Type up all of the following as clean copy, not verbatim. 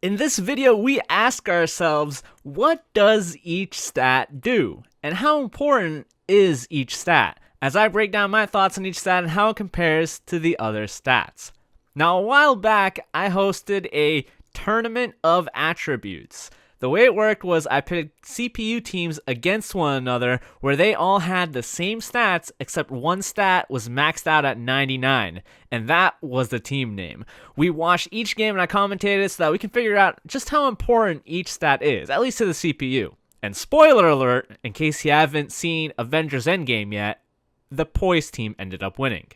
In this video, we ask ourselves, what does each stat do? And how important is each stat? As I break down my thoughts on each stat and how it compares to the other stats. Now, a while back, I hosted a tournament of attributes. The way it worked was I pitted CPU teams against one another where they all had the same stats except one stat was maxed out at 99, and that was the team name. We watched each game and I commentated so that we can figure out just how important each stat is, at least to the CPU. And spoiler alert, in case you haven't seen Avengers Endgame yet, the Poise team ended up winning.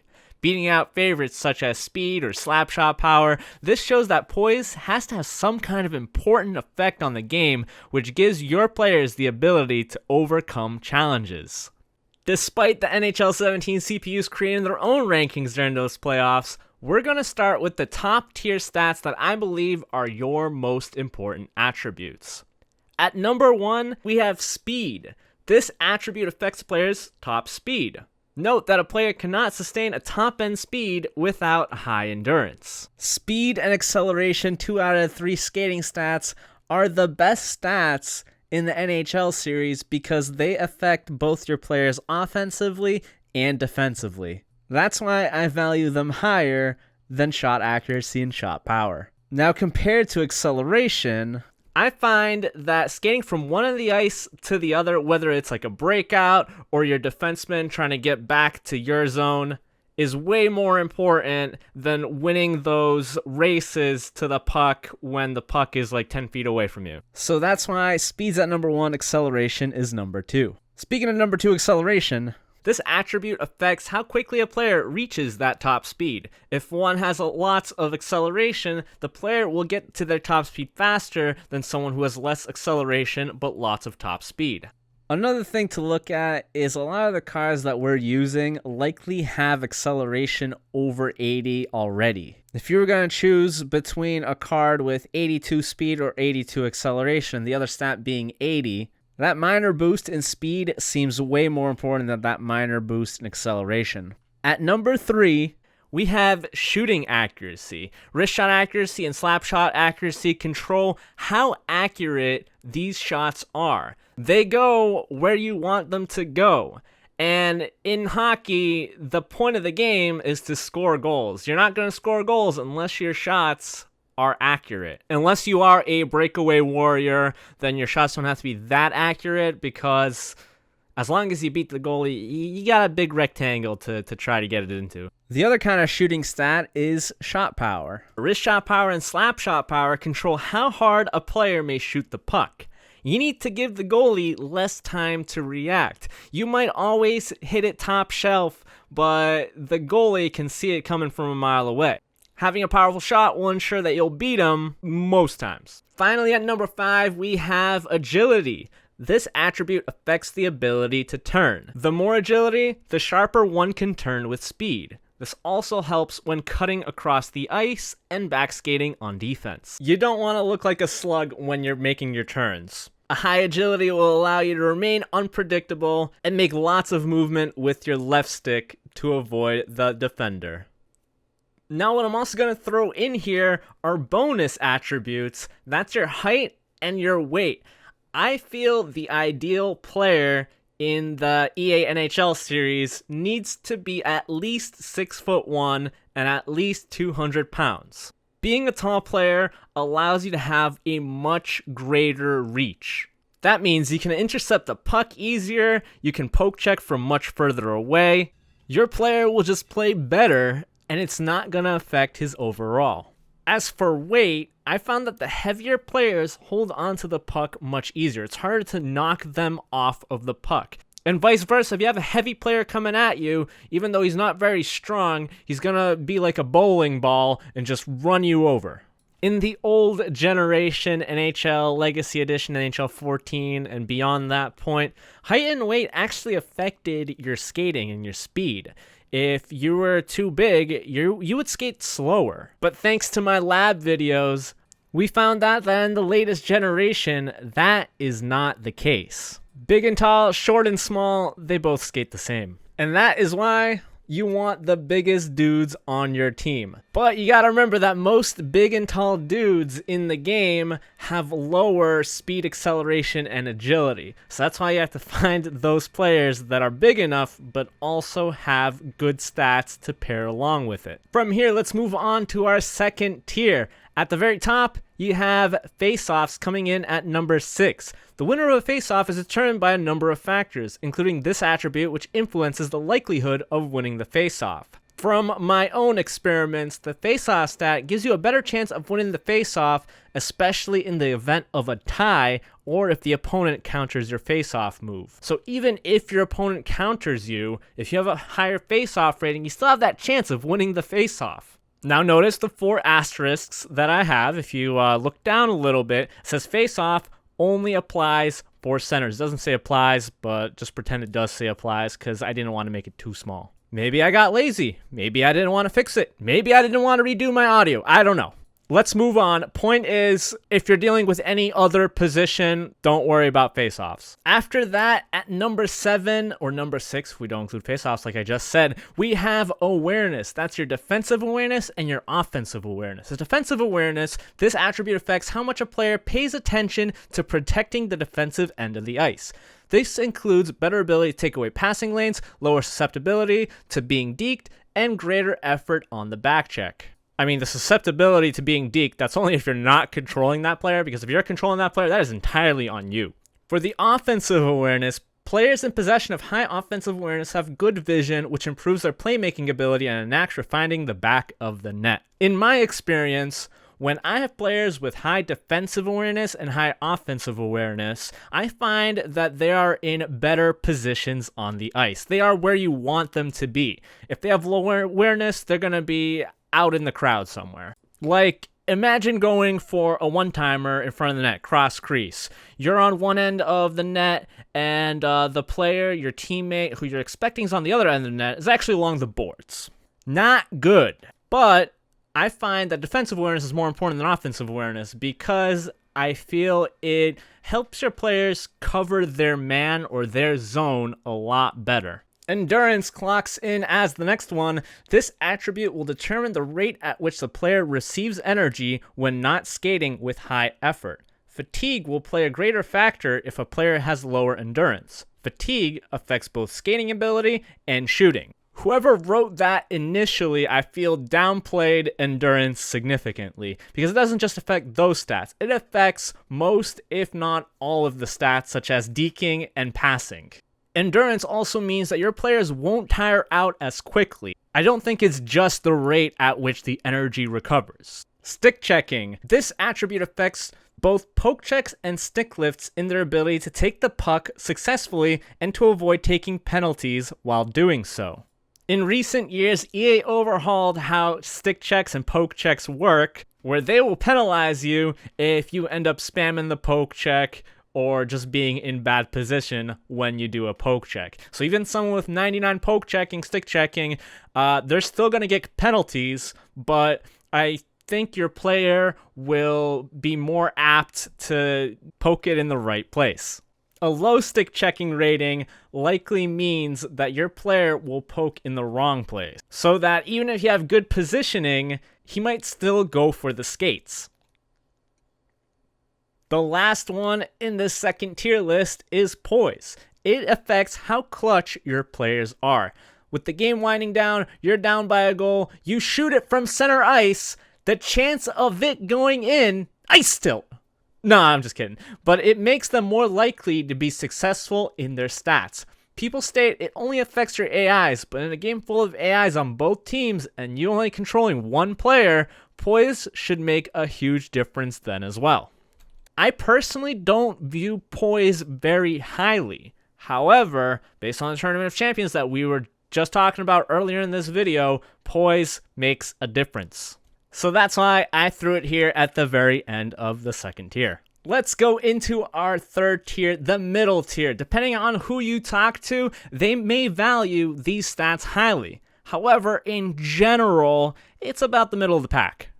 Beating out favorites such as speed or slapshot power, this shows that poise has to have some kind of important effect on the game, which gives your players the ability to overcome challenges. Despite the NHL 17 CPUs creating their own rankings during those playoffs, we're going to start with the top tier stats that I believe are your most important attributes. At number 1, we have speed. This attribute affects players' top speed. Note that a player cannot sustain a top-end speed without high endurance. Speed and acceleration, 2 out of 3 skating stats, are the best stats in the NHL series because they affect both your players offensively and defensively. That's why I value them higher than shot accuracy and shot power. Now, compared to acceleration, I find that skating from one end of the ice to the other, whether it's like a breakout or your defenseman trying to get back to your zone, is way more important than winning those races to the puck when the puck is like 10 feet away from you. So that's why speed's at number 1, acceleration is number 2. Speaking of number 2, acceleration, this attribute affects how quickly a player reaches that top speed. If one has lots of acceleration, the player will get to their top speed faster than someone who has less acceleration but lots of top speed. Another thing to look at is a lot of the cars that we're using likely have acceleration over 80 already. If you were going to choose between a card with 82 speed or 82 acceleration, the other stat being 80, that minor boost in speed seems way more important than that minor boost in acceleration. At number 3, we have shooting accuracy. Wrist shot accuracy and slap shot accuracy control how accurate these shots are. They go where you want them to go. And in hockey, the point of the game is to score goals. You're not going to score goals unless your shots are accurate. Unless you are a breakaway warrior, then your shots don't have to be that accurate because as long as you beat the goalie, you got a big rectangle to try to get it into. The other kind of shooting stat is shot power. Wrist shot power and slap shot power control how hard a player may shoot the puck. You need to give the goalie less time to react. You might always hit it top shelf, but the goalie can see it coming from a mile away. Having a powerful shot will ensure that you'll beat them most times. Finally, at number 5, we have agility. This attribute affects the ability to turn. The more agility, the sharper one can turn with speed. This also helps when cutting across the ice and backskating on defense. You don't want to look like a slug when you're making your turns. A high agility will allow you to remain unpredictable and make lots of movement with your left stick to avoid the defender. Now what I'm also going to throw in here are bonus attributes. That's your height and your weight. I feel the ideal player in the EA NHL series needs to be at least 6'1" and at least 200 pounds. Being a tall player allows you to have a much greater reach. That means you can intercept the puck easier, you can poke check from much further away. Your player will just play better, and it's not going to affect his overall. As for weight, I found that the heavier players hold onto the puck much easier. It's harder to knock them off of the puck. And vice versa, if you have a heavy player coming at you, even though he's not very strong, he's going to be like a bowling ball and just run you over. In the old generation NHL Legacy Edition, NHL 14, and beyond that point, height and weight actually affected your skating and your speed. If you were too big, you would skate slower. But thanks to my lab videos, we found out that in the latest generation, that is not the case. Big and tall, short and small, they both skate the same. And that is why you want the biggest dudes on your team. But you gotta remember that most big and tall dudes in the game have lower speed, acceleration, and agility. So that's why you have to find those players that are big enough but also have good stats to pair along with it. From here, let's move on to our second tier. At the very top, you have Faceoffs coming in at number 6. The winner of a Faceoff is determined by a number of factors, including this attribute, which influences the likelihood of winning the Faceoff. From my own experiments, the Faceoff stat gives you a better chance of winning the Faceoff, especially in the event of a tie or if the opponent counters your Faceoff move. So even if your opponent counters you, if you have a higher Faceoff rating, you still have that chance of winning the Faceoff. Now notice the 4 asterisks that I have. If you look down a little bit, it says Faceoff only applies for centers. It doesn't say applies, but just pretend it does say applies because I didn't want to make it too small. Maybe I got lazy. Maybe I didn't want to fix it. Maybe I didn't want to redo my audio. I don't know. Let's move on. Point is, if you're dealing with any other position, don't worry about faceoffs. After that, at number 7 or number 6, if we don't include faceoffs like I just said, we have awareness. That's your defensive awareness and your offensive awareness. The defensive awareness, this attribute affects how much a player pays attention to protecting the defensive end of the ice. This includes better ability to take away passing lanes, lower susceptibility to being deked, and greater effort on the back check. I mean, the susceptibility to being deked, that's only if you're not controlling that player, because if you're controlling that player, that is entirely on you. For the offensive awareness, players in possession of high offensive awareness have good vision, which improves their playmaking ability and a knack for finding the back of the net. In my experience, when I have players with high defensive awareness and high offensive awareness, I find that they are in better positions on the ice. They are where you want them to be. If they have lower awareness, they're going to be out in the crowd somewhere. Like, imagine going for a one-timer in front of the net, cross crease. You're on one end of the net, and the player, your teammate, who you're expecting is on the other end of the net, is actually along the boards. Not good. But I find that defensive awareness is more important than offensive awareness because I feel it helps your players cover their man or their zone a lot better. Endurance clocks in as the next one. This attribute will determine the rate at which the player receives energy when not skating with high effort. Fatigue will play a greater factor if a player has lower endurance. Fatigue affects both skating ability and shooting. Whoever wrote that initially, I feel downplayed endurance significantly because it doesn't just affect those stats. It affects most, if not all of the stats, such as deking and passing. Endurance also means that your players won't tire out as quickly. I don't think it's just the rate at which the energy recovers. Stick checking. This attribute affects both poke checks and stick lifts in their ability to take the puck successfully and to avoid taking penalties while doing so. In recent years, EA overhauled how stick checks and poke checks work, where they will penalize you if you end up spamming the poke check or just being in bad position when you do a poke check. So even someone with 99 poke checking, stick checking, they're still going to get penalties, but I think your player will be more apt to poke it in the right place. A low stick checking rating likely means that your player will poke in the wrong place, so that even if you have good positioning, he might still go for the skates. The last one in this second tier list is poise. It affects how clutch your players are. With the game winding down, you're down by a goal, you shoot it from center ice, the chance of it going in, ice tilt. No, I'm just kidding. But it makes them more likely to be successful in their stats. People state it only affects your AIs, but in a game full of AIs on both teams and you only controlling one player, poise should make a huge difference then as well. I personally don't view poise very highly. However, based on the Tournament of Champions that we were just talking about earlier in this video, poise makes a difference. So that's why I threw it here at the very end of the second tier. Let's go into our third tier, the middle tier. Depending on who you talk to, they may value these stats highly. However, in general, it's about the middle of the pack.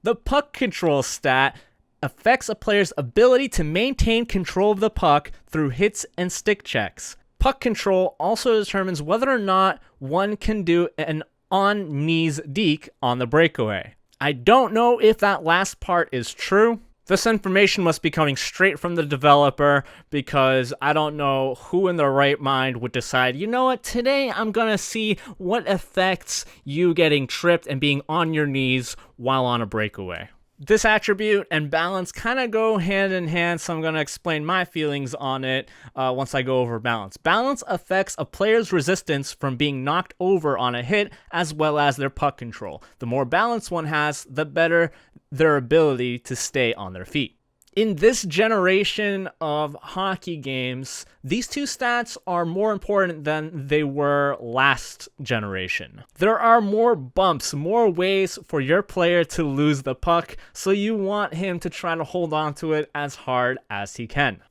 The puck control stat affects a player's ability to maintain control of the puck through hits and stick checks. Puck control also determines whether or not one can do an on-knees deke on the breakaway. I don't know if that last part is true. This information must be coming straight from the developer, because I don't know who in their right mind would decide, you know what, today I'm gonna see what affects you getting tripped and being on your knees while on a breakaway. This attribute and balance kind of go hand in hand, so I'm going to explain my feelings on it once I go over balance. Balance affects a player's resistance from being knocked over on a hit, as well as their puck control. The more balance one has, the better their ability to stay on their feet. In this generation of hockey games, these two stats are more important than they were last generation. There are more bumps, more ways for your player to lose the puck, so you want him to try to hold on to it as hard as he can.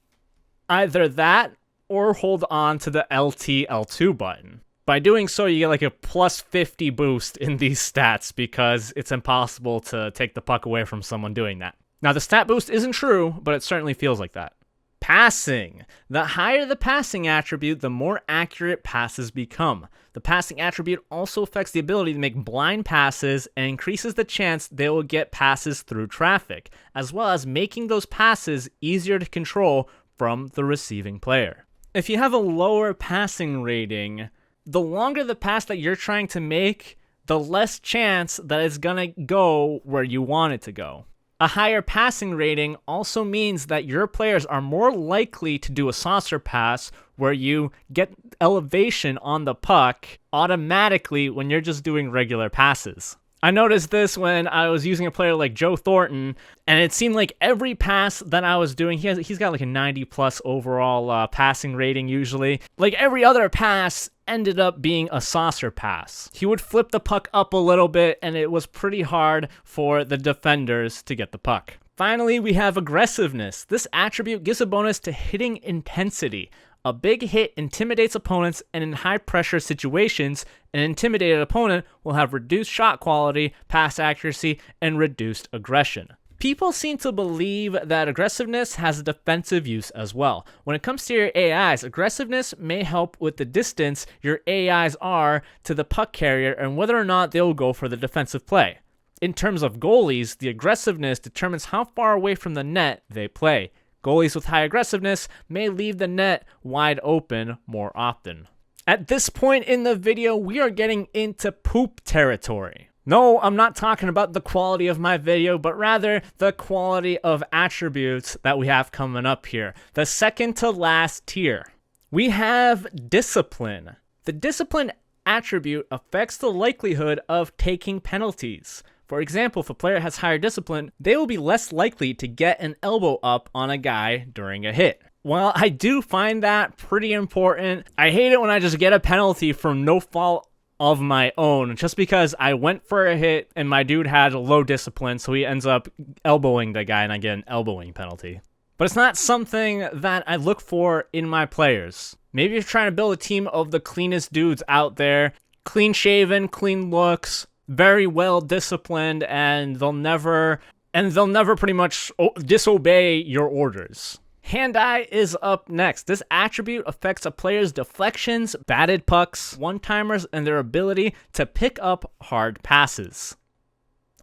Either that, or hold on to the LT L2 button. By doing so, you get like a plus 50 boost in these stats, because it's impossible to take the puck away from someone doing that. Now, the stat boost isn't true, but it certainly feels like that. Passing. The higher the passing attribute, the more accurate passes become. The passing attribute also affects the ability to make blind passes and increases the chance they will get passes through traffic, as well as making those passes easier to control from the receiving player. If you have a lower passing rating, the longer the pass that you're trying to make, the less chance that it's gonna go where you want it to go. A higher passing rating also means that your players are more likely to do a saucer pass, where you get elevation on the puck automatically when you're just doing regular passes. I noticed this when I was using a player like Joe Thornton, and it seemed like every pass that I was doing, he's got like a 90 plus overall passing rating usually. Like every other pass ended up being a saucer pass. He would flip the puck up a little bit, and it was pretty hard for the defenders to get the puck. Finally, we have aggressiveness. This attribute gives a bonus to hitting intensity. A big hit intimidates opponents, and in high-pressure situations, an intimidated opponent will have reduced shot quality, pass accuracy, and reduced aggression. People seem to believe that aggressiveness has a defensive use as well. When it comes to your AIs, aggressiveness may help with the distance your AIs are to the puck carrier and whether or not they'll go for the defensive play. In terms of goalies, the aggressiveness determines how far away from the net they play. Goalies with high aggressiveness may leave the net wide open more often. At this point in the video, we are getting into poop territory. No, I'm not talking about the quality of my video, but rather the quality of attributes that we have coming up here. The second to last tier. We have discipline. The discipline attribute affects the likelihood of taking penalties. For example, if a player has higher discipline, they will be less likely to get an elbow up on a guy during a hit. While I do find that pretty important, I hate it when I just get a penalty from no fault of my own, just because I went for a hit and my dude had a low discipline, so he ends up elbowing the guy and I get an elbowing penalty. But it's not something that I look for in my players. Maybe you're trying to build a team of the cleanest dudes out there, clean shaven, clean looks, very well disciplined, and they'll never pretty much disobey your orders. Hand-eye is up next. This attribute affects a player's deflections, batted pucks, one-timers, and their ability to pick up hard passes.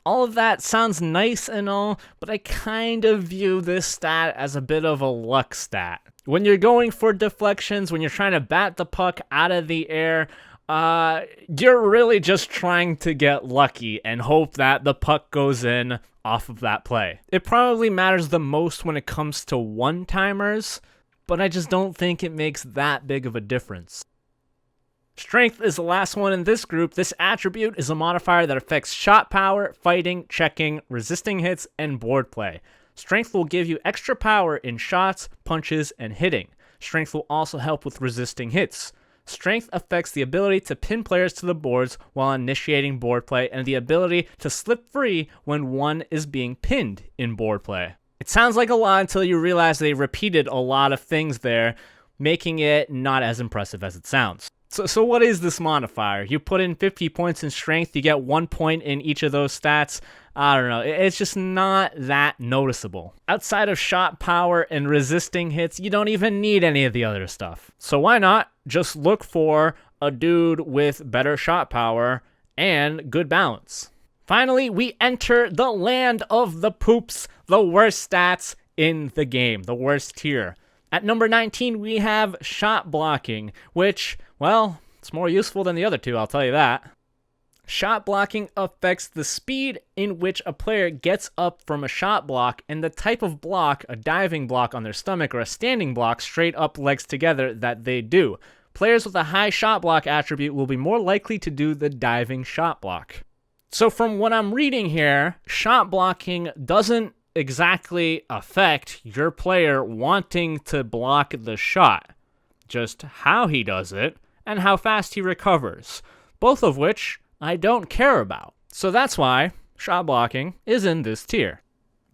All of that sounds nice and all, but I kind of view this stat as a bit of a luck stat. When you're going for deflections, when you're trying to bat the puck out of the air, you're really just trying to get lucky and hope that the puck goes in off of that play. It probably matters the most when it comes to one-timers, but I just don't think it makes that big of a difference. Strength is the last one in this group. This attribute is a modifier that affects shot power, fighting, checking, resisting hits, and board play. Strength will give you extra power in shots, punches, and hitting. Strength will also help with resisting hits. Strength affects the ability to pin players to the boards while initiating board play and the ability to slip free when one is being pinned in board play. It sounds like a lot until you realize they repeated a lot of things there, making it not as impressive as it sounds. So what is this modifier? You put in 50 points in strength, you get 1 point in each of those stats. I don't know. It's just not that noticeable. Outside of shot power and resisting hits, you don't even need any of the other stuff. So why not just look for a dude with better shot power and good balance? Finally, we enter the land of the poops, the worst stats in the game, the worst tier. At number 19, we have shot blocking, which, well, it's more useful than the other two, I'll tell you that. Shot blocking affects the speed in which a player gets up from a shot block and the type of block, a diving block on their stomach or a standing block straight up legs together, that they do. Players with a high shot block attribute will be more likely to do the diving shot block. So from what I'm reading here, shot blocking doesn't exactly affect your player wanting to block the shot, just how he does it and how fast he recovers, both of which I don't care about. So that's why shot blocking is in this tier.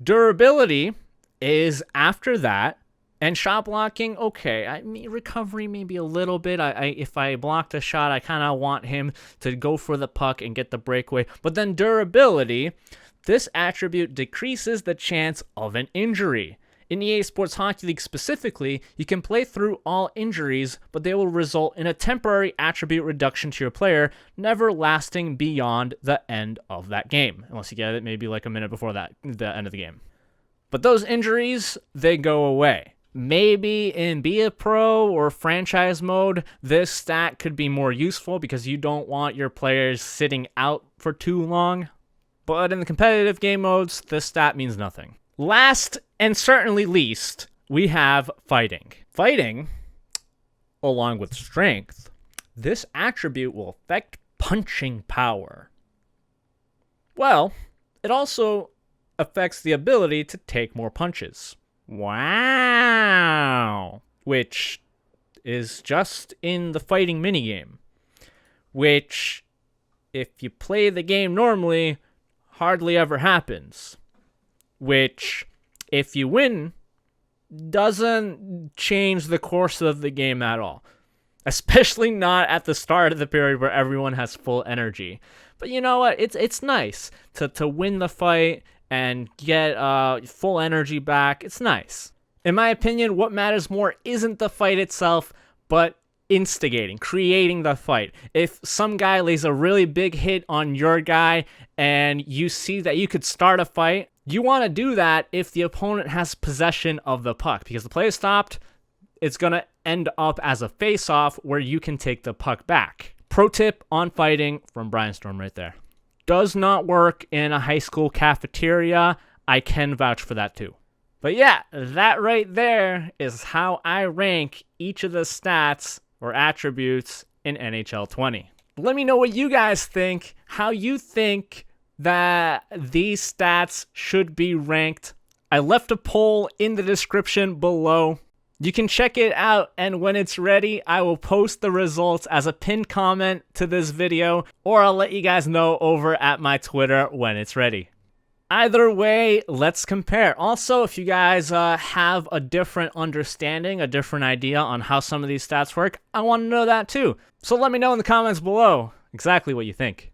Durability is after that, and shot blocking, okay, I mean, recovery maybe a little bit. If I block the shot, I kind of want him to go for the puck and get the breakaway. But then durability, this attribute decreases the chance of an injury. In EA Sports Hockey League specifically, you can play through all injuries, but they will result in a temporary attribute reduction to your player, never lasting beyond the end of that game. Unless you get it maybe like a minute before the end of the game. But those injuries, they go away. Maybe in Be a Pro or franchise mode, this stat could be more useful because you don't want your players sitting out for too long. But in the competitive game modes, this stat means nothing. Last and certainly least, we have fighting. Fighting, along with strength, this attribute will affect punching power. Well, it also affects the ability to take more punches. Wow. Which is just in the fighting minigame. Which, if you play the game normally, hardly ever happens. Which, if you win, doesn't change the course of the game at all. Especially not at the start of the period where everyone has full energy. But you know what? It's nice to win the fight and get full energy back. It's nice. In my opinion, what matters more isn't the fight itself, but instigating, creating the fight. If some guy lays a really big hit on your guy and you see that you could start a fight, you want to do that if the opponent has possession of the puck, because the play is stopped, it's going to end up as a face-off where you can take the puck back. Pro tip on fighting from Brianstormed right there. Does not work in a high school cafeteria. I can vouch for that too. But yeah, that right there is how I rank each of the stats or attributes in NHL 20. Let me know what you guys think, how you think that these stats should be ranked. I left a poll in the description below. You can check it out, and when it's ready, I will post the results as a pinned comment to this video, or I'll let you guys know over at my Twitter when it's ready. Either way, let's compare. Also, if you guys have a different understanding, a different idea on how some of these stats work, I want to know that too. So let me know in the comments below exactly what you think.